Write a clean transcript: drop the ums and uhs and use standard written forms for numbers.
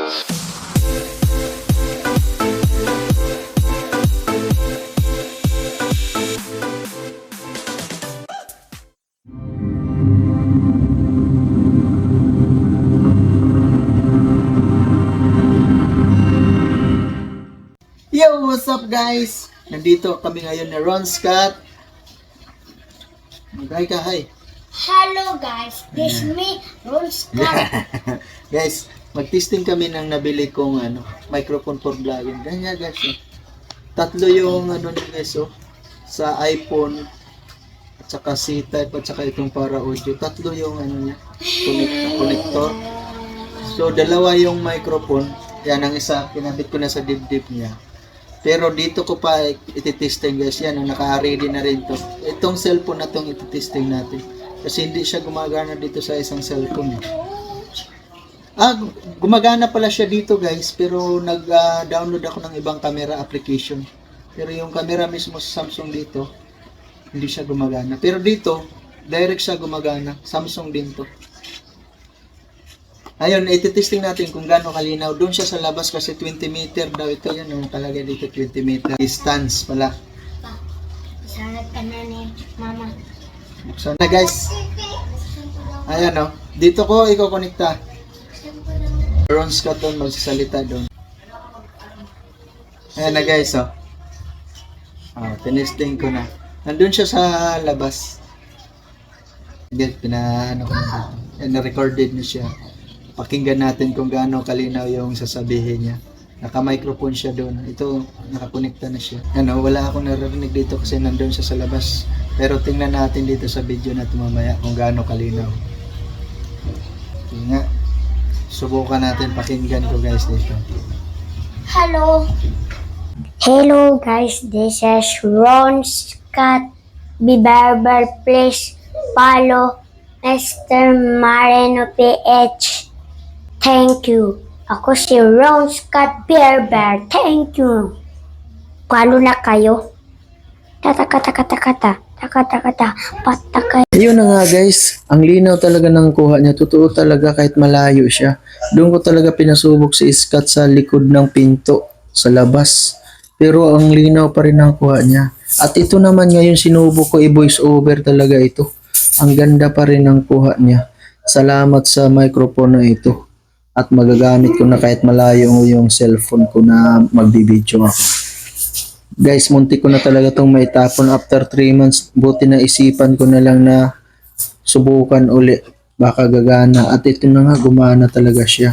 Yo, what's up guys? Nandito kami ngayon ni Ron Scott. Mag-hi ka, hi. Hello guys, this is me, Ron Scott. Guys, mag-testing kami ng nabili kong microphone for vlogging. Ganyan guys. Tatlo yung guys, sa iPhone at saka C-type at saka itong para audio. Tatlo yung niya, connector. So dalawa yung microphone. Yan ang isa, kinabit ko na sa dibdib niya. Pero dito ko pa ititesting guys, yan, naka-ready na rin to. Itong cellphone na tong ititesting natin. Kasi hindi siya gumagana dito sa isang cellphone. Gumagana pala siya dito guys, pero nag-download ako ng ibang camera application. Pero yung camera mismo sa Samsung dito, hindi siya gumagana. Pero dito, direct siya gumagana. Samsung din to. Ayun, ititesting natin kung gaano kalinaw. Doon siya sa labas kasi 20 meter daw ito. Yan, nakalagay dito 20 meter. Distance pala. Sangat ka na ni Mama. Buksan na guys. Ayan dito ko iko-connecta. Ron Scott doon, magsasalita doon. Ayan na guys, tinesting ko na. Nandun siya sa labas. Pinaano ko na dito. Na-recorded na siya. Pakinggan natin kung gaano kalinaw yung sasabihin niya. Naka-microphone siya doon. Ito, nakakonekta na siya. Wala akong narinig dito kasi nandun siya sa labas. Pero tingnan natin dito sa video na mamaya kung gaano kalinaw. Nga. Subukan natin, pakinggan ko guys dito. Hello. Hello guys, this is Ron Scott. Be barber, please follow Mr. Marino PH. Thank you. Ako si Ron Scott Barber. Thank you. Palo na kayo. Takata. Patakay. Ayun na nga guys, ang linaw talaga ng kuha niya. Totoo talaga kahit malayo siya. Doon ko talaga pinasubok si Scott sa likod ng pinto sa labas. Pero ang linaw pa rin ang kuha niya. At ito naman ngayon sinubok ko i-voice over talaga ito. Ang ganda pa rin ang kuha niya. Salamat sa microphone na ito. At magagamit ko na kahit malayo yung cellphone ko na magbibideo ako. Guys, muntik ko na talaga itong maitapon after 3 months. Buti na isipan ko na lang na subukan uli. Baka gagana. At ito na nga, gumana talaga siya.